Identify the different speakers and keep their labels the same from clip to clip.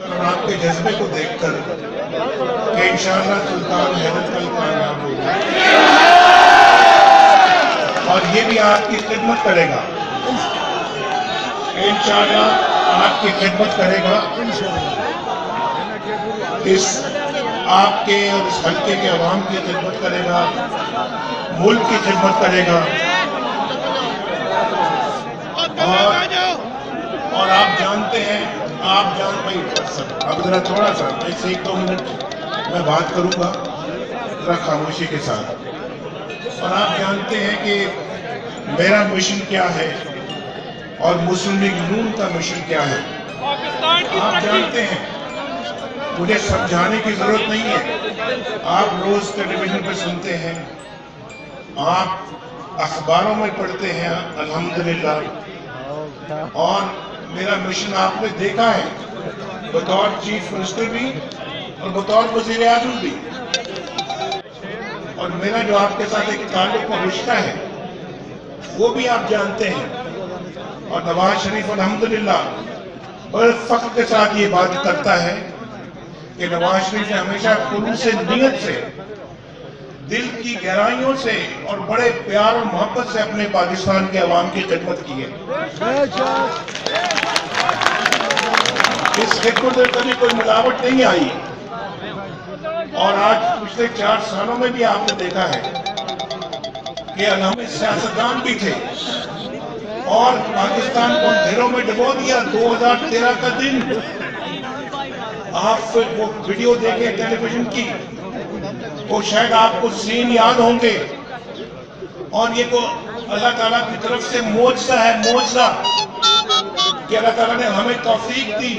Speaker 1: और आपके जज्बे को देखकर कि इंशाअल्लाह सुल्तान हैदर कल कामयाब होगा और ये भी आपकी खिदमत करेगा, इंशाअल्लाह आपकी खिदमत करेगा, इस आपके और इस हल्के के अवाम की खिदमत करेगा, मुल्क की खिदमत करेगा। और आप जानते हैं, आप जान भाई अब जरा थोड़ा सा ऐसे 1-2 मिनट मैं बात करूंगा जरा खामोशी के साथ। और आप जानते हैं कि मेरा मिशन क्या है और मुस्लिम लीग नून का मिशन क्या है। आप जानते हैं, मुझे समझाने की जरूरत नहीं है। आप रोज टेलीविजन पे सुनते हैं, आप अखबारों में पढ़ते हैं अल्हम्दुलिल्लाह, और मेरा मिशन आपने देखा है बतौर चीफ मिनिस्टर भी और बतौर वज़ीर आज़म भी। और मेरा जो आपके साथ एक ताल्लुक और रिश्ता है वो भी आप जानते हैं। और नवाज शरीफ अल्हम्दुलिल्लाह बड़े फख्र के साथ ये बात करता है कि नवाज शरीफ ने हमेशा खुलूस नीयत से, दिल की गहराइयों से और बड़े प्यार और मोहब्बत से अपने पाकिस्तान के अवाम की खिदमत की है। इस खिदमत में कभी कोई मिलावट नहीं आई। और आज पिछले 4 सालों में भी आपने देखा है कि हमें सियासतदान भी थे और पाकिस्तान को अंधेरों में डुबो दिया। 2013 का दिन, आप वो वीडियो देखें टेलीविजन की, वो शायद आपको सीन याद होंगे। और ये को अल्लाह ताला की तरफ से मोजज़ा है, मोजज़ा कि अल्लाह ताला ने हमें तौफीक दी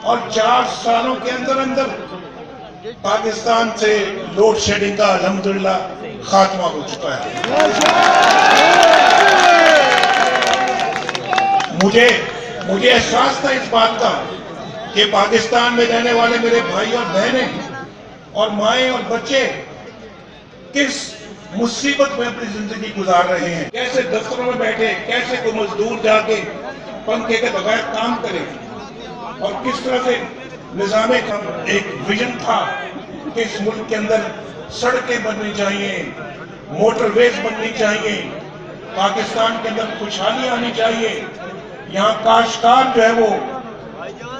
Speaker 1: और 4 सालों के अंदर अंदर पाकिस्तान से लोड शेडिंग का अल्हम्दुलिल्लाह खात्मा हो चुका है। मुझे एहसास था इस बात का कि पाकिस्तान में रहने वाले मेरे भाई और बहनें और माएं और बच्चे किस मुसीबत में अपनी जिंदगी गुजार रहे हैं, कैसे दफ्तरों में बैठे, कैसे कोई मजदूर जाके पंखे के बगैर काम करे, और किस तरह से निज़ामे का एक विजन था कि इस मुल्क के अंदर सड़कें बननी चाहिए, मोटरवेज बननी चाहिए, पाकिस्तान के अंदर खुशहाली आनी चाहिए, यहाँ काश्तकार जो है वो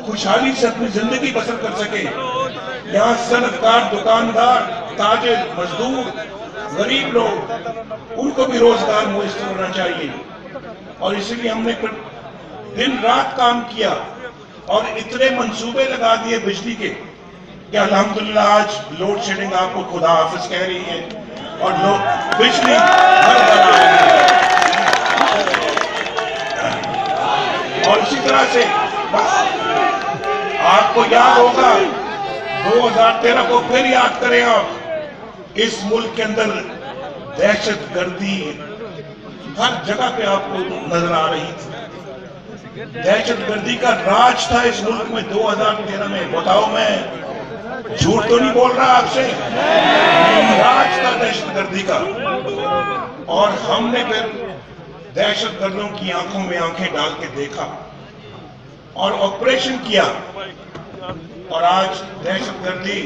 Speaker 1: खुशहाली से अपनी जिंदगी बसर कर सके, यहाँ सनतकार, दुकानदार, ताजिर, मजदूर, गरीब लोग, उनको भी रोजगार मुयस्सर होना चाहिए। और इसलिए हमने दिन रात काम किया और इतने मंसूबे लगा दिए बिजली के कि अल्हम्दुलिल्लाह आज लोड शेडिंग आपको खुदा हाफिज कह रही है और लोग बिजली घर घर आ रही है। और इसी तरह से बस आपको याद होगा 2013 को फिर याद करें आप, इस मुल्क के अंदर दहशत गर्दी हर जगह पे आपको नजर आ रही थी। दहशत गर्दी का राज था इस मुल्क में 2013 में। बताओ, मैं झूठ तो नहीं बोल रहा आपसे, राज था दहशत गर्दी का। और हमने फिर दहशत गर्दों की आंखों में आंखें डाल के देखा और ऑपरेशन किया, और आज दहशत गर्दी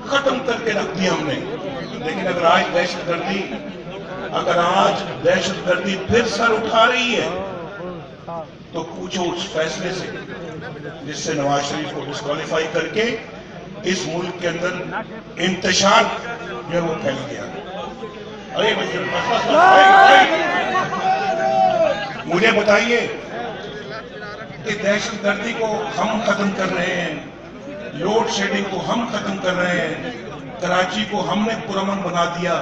Speaker 1: खत्म करके रख दी हमने। लेकिन अगर आज दहशत गर्दी फिर सर उठा रही है तो पूछो उस फैसले से जिससे नवाज शरीफ को डिस्क्वालीफाई करके इस मुल्क के अंदर इंतशार जो है वो फैल गया। अरे मुझे बताइए कि दहशत गर्दी को हम खत्म कर रहे हैं, लोड शेडिंग को हम खत्म कर रहे हैं, कराची को हमने पुरअमन बना दिया,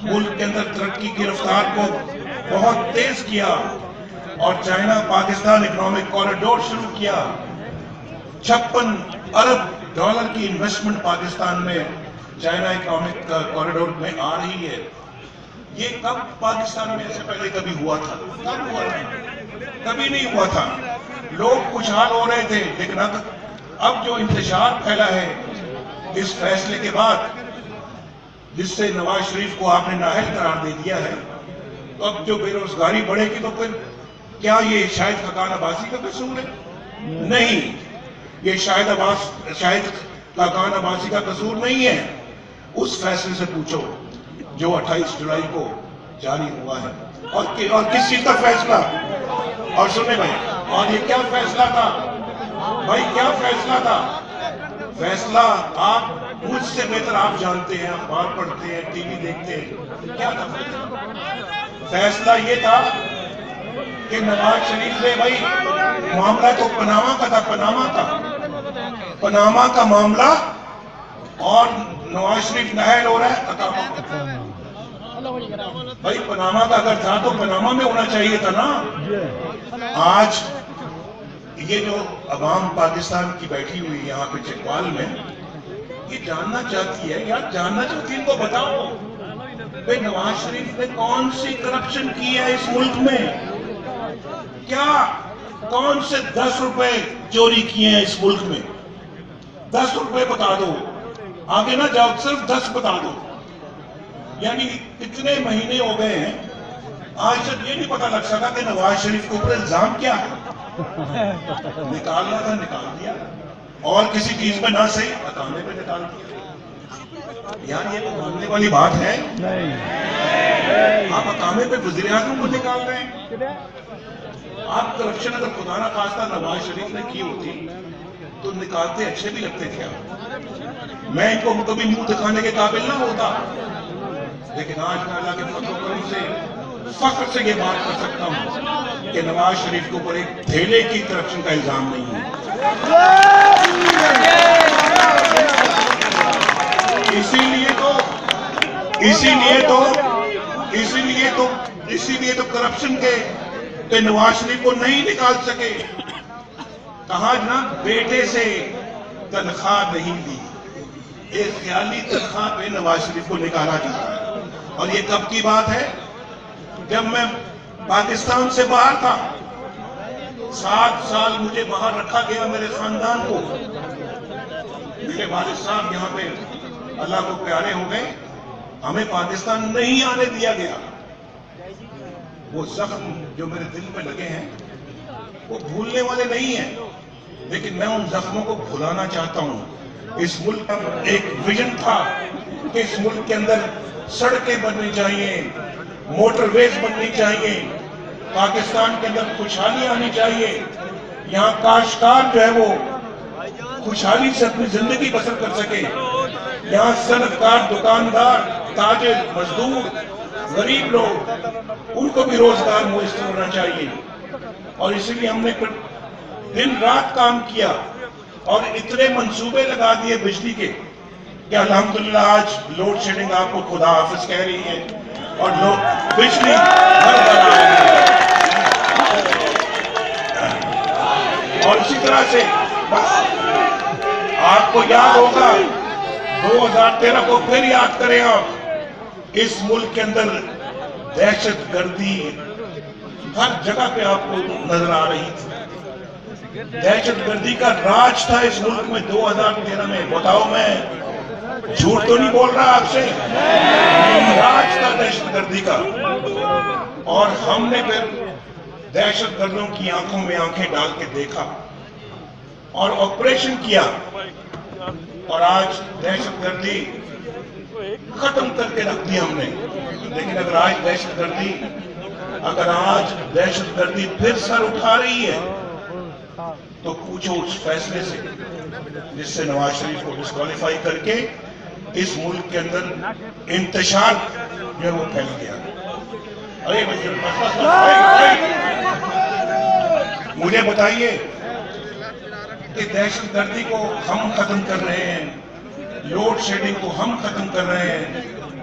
Speaker 1: मुल्क के अंदर तरक्की की रफ्तार को बहुत तेज किया, और चाइना पाकिस्तान इकोनॉमिक कॉरिडोर शुरू किया। 56 अरब डॉलर की इन्वेस्टमेंट पाकिस्तान में चाइना इकोनॉमिक कॉरिडोर में आ रही है। ये कब पाकिस्तान में इससे पहले कभी हुआ था? कब हुआ था? कभी नहीं हुआ था। लोग खुशहाल हो रहे थे, लेकिन अब जो इंतशार फैला है इस फैसले के बाद, जिससे नवाज शरीफ को आपने नाअहल करार दे दिया है, तो अब जो बेरोजगारी बढ़ेगी तो फिर क्या ये शायद फकान अब्बासी का कसूर है? नहीं, یہ شاہد خاقان عباسی کا قصور نہیں ہے. اس فیصلے سے پوچھو جو 28 جولائی کو جاری ہوا ہے. اور کس چیز کا فیصلہ؟ اور سنیں بھائی، اور یہ کیا فیصلہ تھا بھائی؟ کیا فیصلہ تھا؟ فیصلہ آپ مجھ سے بہتر آپ جانتے ہیں، اخبار پڑھتے ہیں، ٹی وی دیکھتے ہیں. کیا تھا فیصلہ؟ یہ تھا کہ نواز شریف نے، بھائی معاملہ تو پاناما کا تھا، پاناما کا معاملہ، اور نواز شریف نااہل ہو رہا ہے. بھائی پاناما کا اگر تھا تو پاناما میں ہونا چاہیے تھا نا. آج یہ جو عوام پاکستان کی بیٹھی ہوئی یہاں پہ چکوال میں، یہ جاننا چاہتی ہے، یار جاننا چاہتی ہے، ان کو بتاؤ بھائی نواز شریف نے کون سی کرپشن کی ہے اس ملک میں؟ کیا کون سے 10 روپے چوری کیے ہیں اس ملک میں؟ 10 روپے بتا دو، آگے نہ جاؤ، صرف 10 بتا دو. یعنی کتنے مہینے ہو گئے ہیں، آج تک یہ نہیں پتا لگ سکا کہ نواز شریف کے اوپر الزام کیا ہے. نکالنا تھا نکال دیا، اور کسی چیز میں نہ صحیح بتانے پہ نکال دیا. یار یہ تو ماننے والی بات ہے. آپ اقامے پہ وزیر اعظم کو نکال رہے ہیں. آپ کرپشن اگر خدا نہ خواستہ نواز شریف نے کی ہوتی تو نکالتے اچھے بھی لگتے تھے. میں ان کو کبھی منہ دکھانے کے قابل نہ ہوتا، لیکن آج میں اللہ کے فضل و کرم سے فخر سے یہ بات کر سکتا ہوں کہ نواز شریف کے اوپر ایک تھیلے کی کرپشن کا الزام نہیں ہے. اسی لیے تو کرپشن کے نواز شریف کو نہیں نکال سکے. کہا جناب بیٹے سے تنخواہ نہیں دی، ایک خیالی تنخواہ پہ نواز شریف کو نکالا جا رہا ہے. اور یہ کب کی بات ہے؟ جب میں پاکستان سے باہر تھا، 7 سال مجھے باہر رکھا گیا، میرے خاندان کو. میرے والد صاحب یہاں پہ اللہ کو پیارے ہو گئے، ہمیں پاکستان نہیں آنے دیا گیا. وہ زخم جو میرے دل پہ لگے ہیں وہ بھولنے والے نہیں ہیں، لیکن میں ان زخموں کو بھلانا چاہتا ہوں. اس ملک کا ایک ویژن تھا کہ اس ملک کے اندر سڑکیں بننی چاہیے، موٹر ویز بننی چاہیے، پاکستان کے اندر خوشحالی آنی چاہیے. یہاں کاشتکار جو ہے وہ خوشحالی سے اپنی زندگی بسر کر سکے. یہاں صنعت کار، دکاندار، تاجر، مزدور، غریب لوگ، ان کو بھی روزگار میسر ہونا چاہیے. اور اسی لیے ہم نے دن رات کام کیا اور اتنے منصوبے لگا دیے بجلی کے کہ الحمدللہ آج لوڈ شیڈنگ آپ کو خدا حافظ کہہ رہی ہے اور بجلی گھر گھر آ رہی ہے. اور اسی طرح سے آپ کو یاد ہوگا 2013 کو پھر یاد کریں آپ، اس ملک کے اندر دہشت گردی ہر جگہ پہ آپ کو نظر آ رہی تھی. دہشت گردی کا راج تھا اس ملک میں 2013 میں. بتاؤ میں جھوٹ تو نہیں بول رہا آپ سے، راج تھا دہشت گردی کا. اور ہم نے پھر دہشت گردوں کی آنکھوں میں آنکھیں ڈال کے دیکھا اور آپریشن کیا، اور آج دہشت گردی ختم کر کے رکھ دی ہم نے. لیکن اگر آج دہشت گردی پھر سر اٹھا رہی ہے تو پوچھو اس فیصلے سے جس سے نواز شریف کو ڈسکوالیفائی کر کے اس ملک کے اندر انتشار جو ہے وہ پھیل گیا. مجھے بتائیے کہ دہشت گردی کو ہم ختم کر رہے ہیں، لوڈ شیڈنگ کو ہم ختم کر رہے ہیں،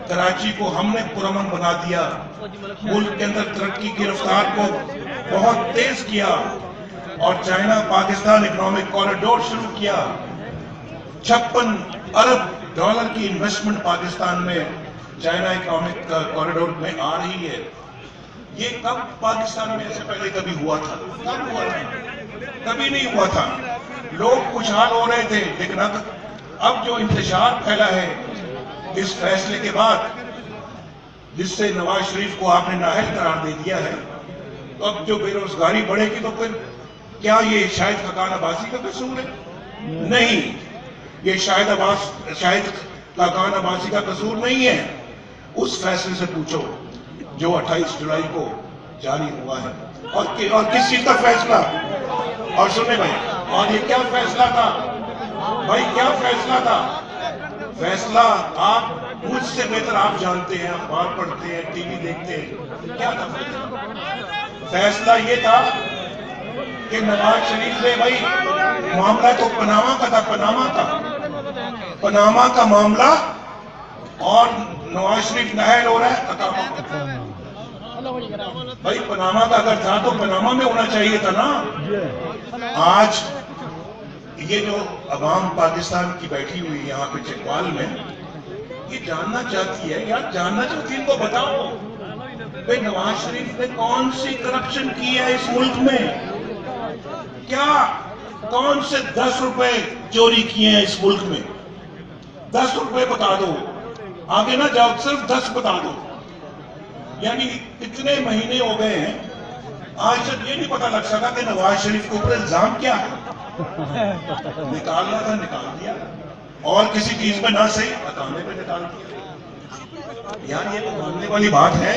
Speaker 1: کراچی کو ہم نے پرامن بنا دیا، ملک کے اندر ترقی کی رفتار کو بہت تیز کیا، اور چائنا پاکستان اکنامک کوریڈور شروع کیا. 56 ارب ڈالر کی انویسٹمنٹ پاکستان میں چائنا اکنامک کوریڈور میں آ رہی ہے. یہ کب پاکستان میں سے پہلے کبھی ہوا تھا؟ کب ہوا تھا؟ کبھی نہیں ہوا تھا. لوگ خوشحال ہو رہے تھے، لیکن اب جو انتشار پھیلا ہے اس فیصلے کے بعد، جس سے نواز شریف کو آپ نے نااہل قرار دے دیا ہے، تو اب جو بے روزگاری بڑھے گی تو پھر کیا یہ شاہد خاقان عباسی کا قصور ہے؟ नहीं, ये शाहिद खाकान अब्बासी का कसूर नहीं है। उस फैसले से पूछो जो 28 जुलाई को जारी हुआ है। और किस चीज का फैसला? और सुने भाई, और ये क्या फैसला था भाई, क्या फैसला था? फैसला आप मुझसे बेहतर आप जानते हैं, अखबार पढ़ते हैं, टीवी देखते हैं। क्या था फैसला? फैसला ये था कि नवाज शरीफ ने, भाई मामला तो पनामा का था, पनामा का मामला, और नवाज शरीफ नाहल हो रहा है अकामा का। भाई पनामा का अगर था तो पनामा में होना चाहिए था ना। आज ये जो अवाम पाकिस्तान की बैठी हुई है यहाँ पे चकवाल में, ये जानना चाहती है, यार जानना चाहती है, इनको बताओ भाई नवाज शरीफ ने कौन सी करप्शन की है इस मुल्क में? क्या कौन से 10 रुपए चोरी किए हैं इस मुल्क में? 10 रुपए बता दो, आगे ना जाओ, सिर्फ 10 बता दो। यानी कितने महीने हो गए हैं, आज तक ये नहीं पता लग सका कि नवाज शरीफ के ऊपर इल्जाम क्या है। निकालना था, निकाल दिया, और किसी चीज में ना सही बताने पे निकाल दिया। यार ये तो मानने वाली बात है?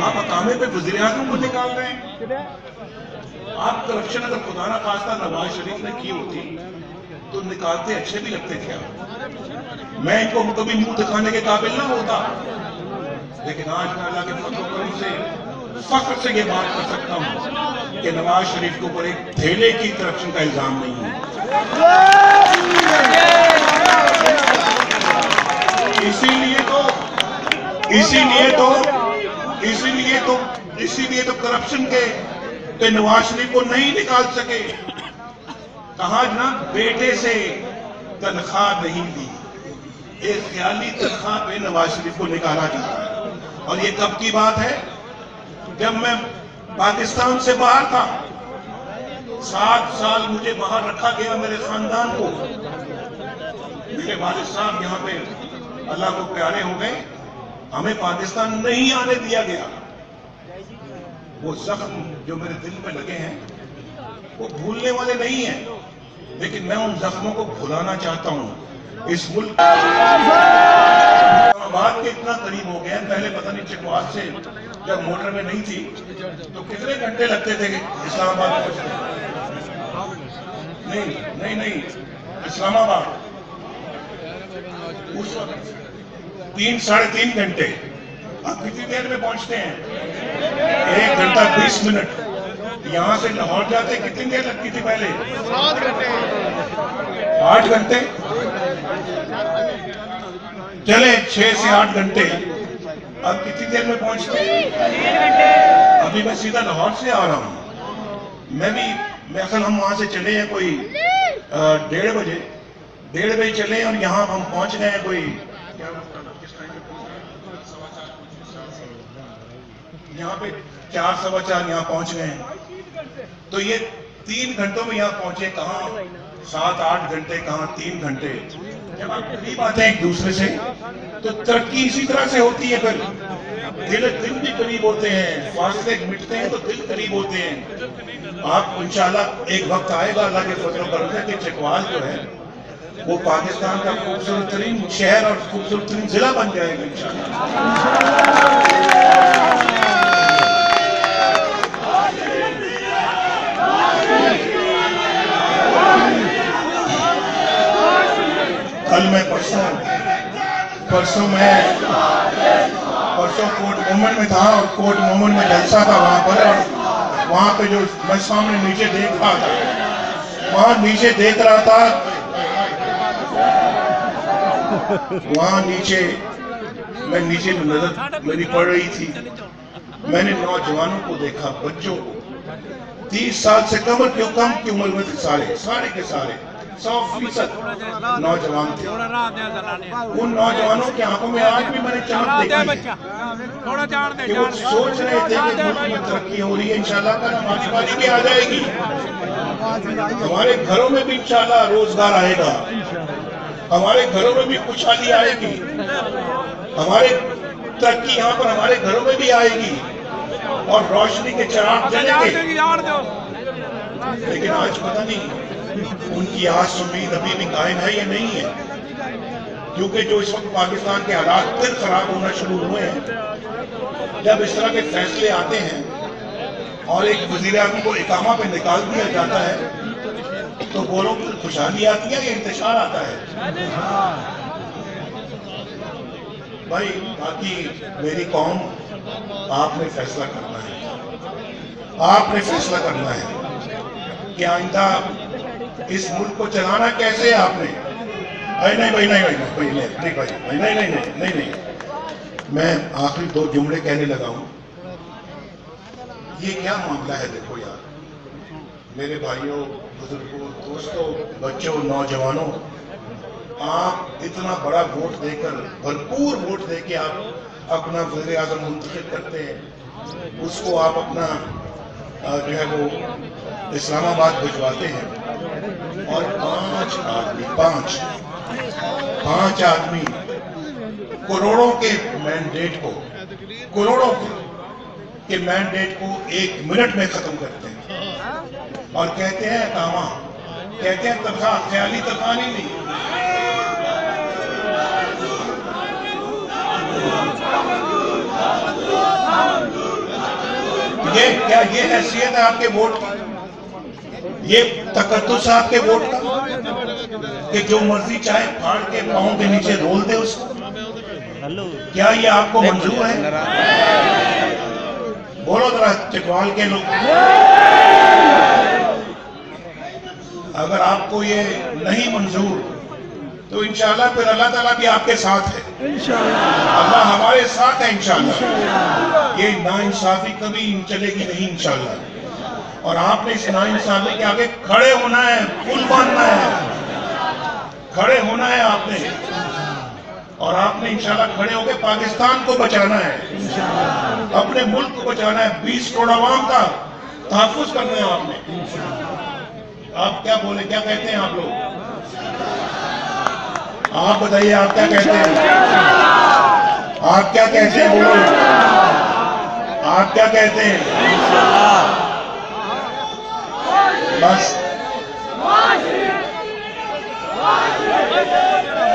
Speaker 1: आप अकामे पे वज़ीर आज़म को निकाल रहे हैं। आप करप्शन अगर खुदा ना खास्ता नवाज शरीफ ने की होती तो निकालते अच्छे भी लगते थे आप। मैं इनको कभी मुंह दिखाने के काबिल ना होता, लेकिन आज मैं अल्लाह के फज़ल से ये बात कर सकता हूं कि नवाज शरीफ के ऊपर एक थैले की करप्शन का इल्जाम नहीं है। इसीलिए तो करप्शन के पे नवाज शरीफ को नहीं निकाल सके। कहा ना, बेटे से तनख्वाह नहीं दी, एक ख्याली तनख्वाह पे नवाज शरीफ को निकाला जाता है। और ये कब की बात है? जब मैं पाकिस्तान से बाहर था, 7 साल मुझे बाहर रखा गया, मेरे खानदान को। मेरे वालिद साहब यहाँ पे अल्लाह को प्यारे हो गए, हमें पाकिस्तान नहीं आने दिया गया। वो जख्म जो मेरे दिल में लगे हैं वो भूलने वाले नहीं हैं, लेकिन मैं उन जख्मों को भुलाना चाहता हूँ। इस मुल्क बात के इतना करीब हो गया, पहले पता नहीं चकवाल से जब मोटर में नहीं थी तो कितने घंटे लगते थे इस्लामाबाद पहुंचने? नहीं, इस्लामाबाद उस वक्त 3-3.5 घंटे। अब कितनी देर में पहुंचते हैं? 1 घंटा 20 मिनट। यहां से लाहौर जाते कितनी देर लगती थी पहले? 7 घंटे, 8 घंटे, चले 6 से 8 घंटे। अब कितनी देर में पहुंचते हैं? अभी मैं सीधा लाहौर से आ रहा हूं। मैं असल हम वहां से चले हैं कोई 1:30 बजे चले, और यहाँ हम पहुंच गए हैं कोई यहाँ पे 4-4:15 यहाँ पहुंच गए हैं। तो ये 3 घंटों में यहाँ पहुंचे, कहाँ 7-8 घंटे, कहाँ 3 घंटे। जब आप करीब आते हैं एक दूसरे से तो तरक्की इसी तरह से होती है। फिर दिल भी करीब होते हैं, फासले मिटते हैं तो दिल करीब होते हैं। आप इंशाल्लाह एक वक्त आएगा अल्लाह के फजल करम से कि चकवाल जो है वो पाकिस्तान का खूबसूरत तरीन शहर और खूबसूरत तरीन जिला बन जाएगा इंशाल्लाह। कल मैं परसों कोर्ट मोमेंट में था, और कोर्ट मोमेंट में जलसा था वहां पर, और वहां पे जो मैं सामने नीचे देख रहा था, वहां नीचे मैं नीचे नजर मेरी पड़ रही थी। मैंने नौजवानों को देखा, बच्चों को, 30 साल से कम की उम्र में थे, सारे के सारे 100% नौजवान थे। उन नौजवानों की आंखों में आज भी मैंने चमक देखी कि वो सोच रहे थे कि मुल्क में तरक्की हो रही है, इंशाल्लाह कल हमारी बारी भी आ जाएगी, हमारे घरों में भी इंशाल्लाह रोजगार आएगा, हमारे घरों में भी खुशहाली आएगी, हमारे तरक्की यहाँ पर हमारे घरों में भी आएगी, और रोशनी के चिराग जलेंगे। लेकिन आज पता नहीं ان کی آس امید ابھی بھی قائم ہے یا نہیں ہے؟ کیونکہ جو اس وقت پاکستان کے حالات پھر خراب ہونا شروع ہوئے ہیں، جب اس طرح کے فیصلے آتے ہیں اور ایک وزیر اعظم کو اقامہ پہ نکال دیا جاتا ہے تو بولوں کہ خوشحالی آتی ہے یا انتشار آتا ہے؟ بھائی باقی میری قوم، آپ نے فیصلہ کرنا ہے، آپ نے فیصلہ کرنا ہے کہ آئندہ اس ملک کو چلانا کیسے ہے آپ نے۔ نہیں، میں آخری 2 جملے کہنے لگا ہوں۔ یہ کیا معاملہ ہے؟ دیکھو یار میرے بھائیوں، بزرگوں، دوستوں، بچوں، نوجوانوں، آپ اتنا بڑا ووٹ دے کر، بھرپور ووٹ دے کے آپ اپنا وزیر اعظم منتخب کرتے ہیں، اس کو آپ اپنا جو ہے وہ اسلام آباد بھجواتے ہیں، اور 5 آدمی کروڑوں کے مینڈیٹ کو 1 منٹ میں ختم کرتے ہیں اور کہتے ہیں اقامہ، کہتے ہیں تنخواہ، خیالی تنخواہ نہیں۔ کیا یہ حیثیت ہے آپ کے ووٹ کی؟ یہ تقدس ہے آپ کے ووٹ کا کہ جو مرضی چاہے پھاڑ کے پاؤں کے نیچے رول دے اس کو؟ کیا یہ آپ کو منظور ہے؟ بولو ذرا چکوال کے لوگ، اگر آپ کو یہ نہیں منظور تو انشاءاللہ پھر اللہ تعالیٰ بھی آپ کے ساتھ ہے، اللہ ہمارے ساتھ ہے انشاءاللہ۔ یہ ناانصافی کبھی چلے گی نہیں انشاءاللہ، اور آپ نے اس ناانصافی کے آگے کھڑے ہونا ہے، پل باندھنا ہے، کھڑے ہونا ہے آپ نے، اور آپ نے انشاءاللہ کھڑے ہو کے پاکستان کو بچانا ہے، اپنے ملک کو بچانا ہے، 20 کروڑ عوام کا تحفظ کرنا ہے آپ نے۔ آپ کیا بولے، کیا کہتے ہیں آپ لوگ؟ آپ بتائیے آپ کیا کہتے ہیں؟ آپ کیا کہتے ہیں؟ بولو، آپ کیا کہتے ہیں؟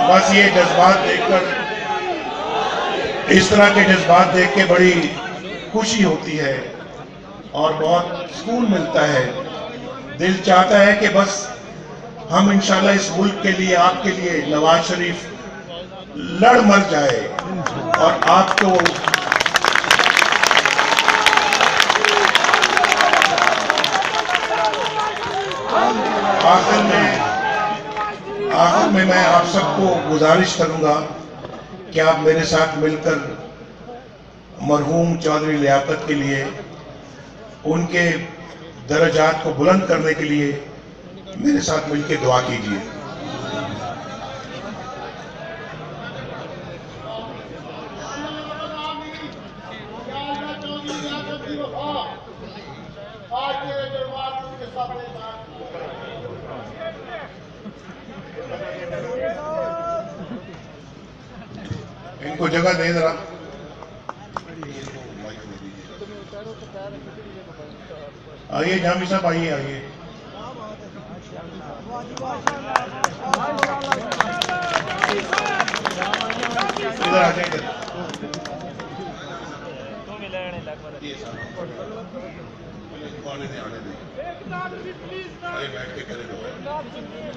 Speaker 1: بس یہ جذبات دیکھ کر، اس طرح کے جذبات دیکھ کے بڑی خوشی ہوتی ہے اور بہت سکون ملتا ہے۔ دل چاہتا ہے کہ بس ہم انشاءاللہ اس ملک کے لیے، آپ کے لیے، نواز شریف لڑ مر جائے اور آپ کو آخر میں میں آپ سب کو گزارش کروں گا کہ آپ میرے ساتھ مل کر مرحوم چودھری لیاقت کے لیے، ان کے درجات کو بلند کرنے کے لیے میرے ساتھ مل کے دعا کیجیے۔ ان کو جگہ دیں ذرا۔ آئیے جامی صاحب، آئیے آئیے۔ ادھر آ جائیں،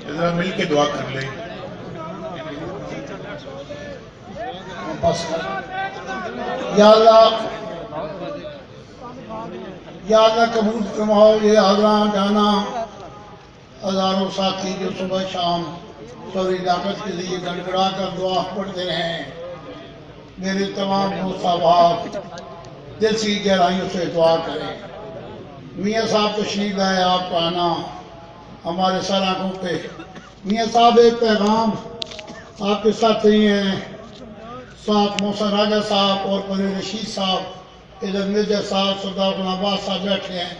Speaker 1: ادھر مل کے دعا کر لیں۔
Speaker 2: یا اللہ قبول فرماؤ یہ حاضران جانا ہزاروں ساتھی جو صبح شام چودھری لیاقت کے لیے گڑگڑا کر دعا پڑھتے ہیں۔ میرے تمام دوست احباب دل سے گہرائیوں سے دعا کریں۔ میاں صاحب تشریف لائے، آپ کا آنا ہمارے سر آنکھوں پہ۔ میاں صاحب ایک پیغام آپ کے ساتھ ہی ہیں، ساتھ محسن راجہ صاحب اور پرویز رشید صاحب، ادھر مرزا صاحب، سردار غلام عباس صاحب بیٹھے ہیں۔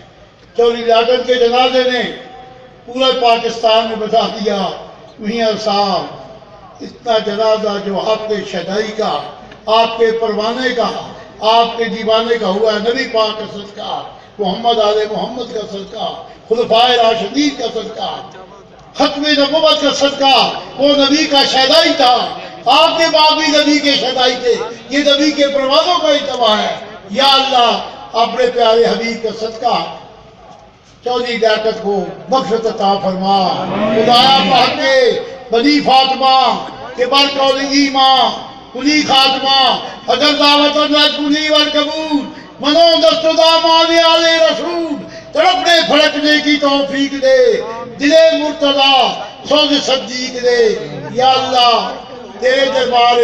Speaker 2: چودھری لیاقت کے جنازے نے پورے پاکستان میں بتا دیا، میاں صاحب اتنا جنازہ جو آپ کے شہدائی کا، آپ کے پروانے کا، آپ کے دیوانے کا ہوا ہے، نبی پاک کا صدقہ، محمد آل محمد کا صدقہ، خلفائے راشدین کا صدقہ، ختم نبوت کا صدقہ، وہ نبی کا شہدائی تھا، آپ کے باپ بھی نبی کے شہدائی تھے، یہ نبی کے پروازوں کا اجتماع ہے۔ یا اللہ اپنے پیارے حبیب کا صدقہ چودھری لیاقت کو بخشت عطا فرما۔ خدایا پاک کے بنی فاطمہ کے برقول ایمان کلی خاتمہ اگر دعوت اللہ کلی والقبول منو دست دامان آل رسول تڑپنے پھڑکنے کی توفیق دے، دل مرتضی سوز صدیق دے۔ یا اللہ تیرے دربار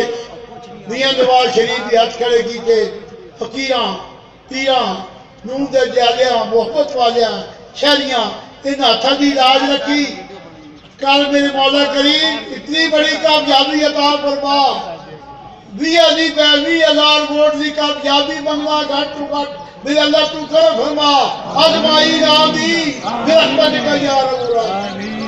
Speaker 2: میاں نواز شریف کی ہاتھ کھڑے کیتے فقیراں پیراں نور دے جالیاں محبت والیاں شہریاں ان ہاتھوں کی لاج رکھی۔ کل میرے مولا کریم اتنی بڑی کامیابی عطا فرما، 20,000 ووٹ کی کامیابی منگنا گھٹ تو گھٹ میرے اللہ تو کر فرما۔ اجمعین آمین برحمتک یا رب العالمین۔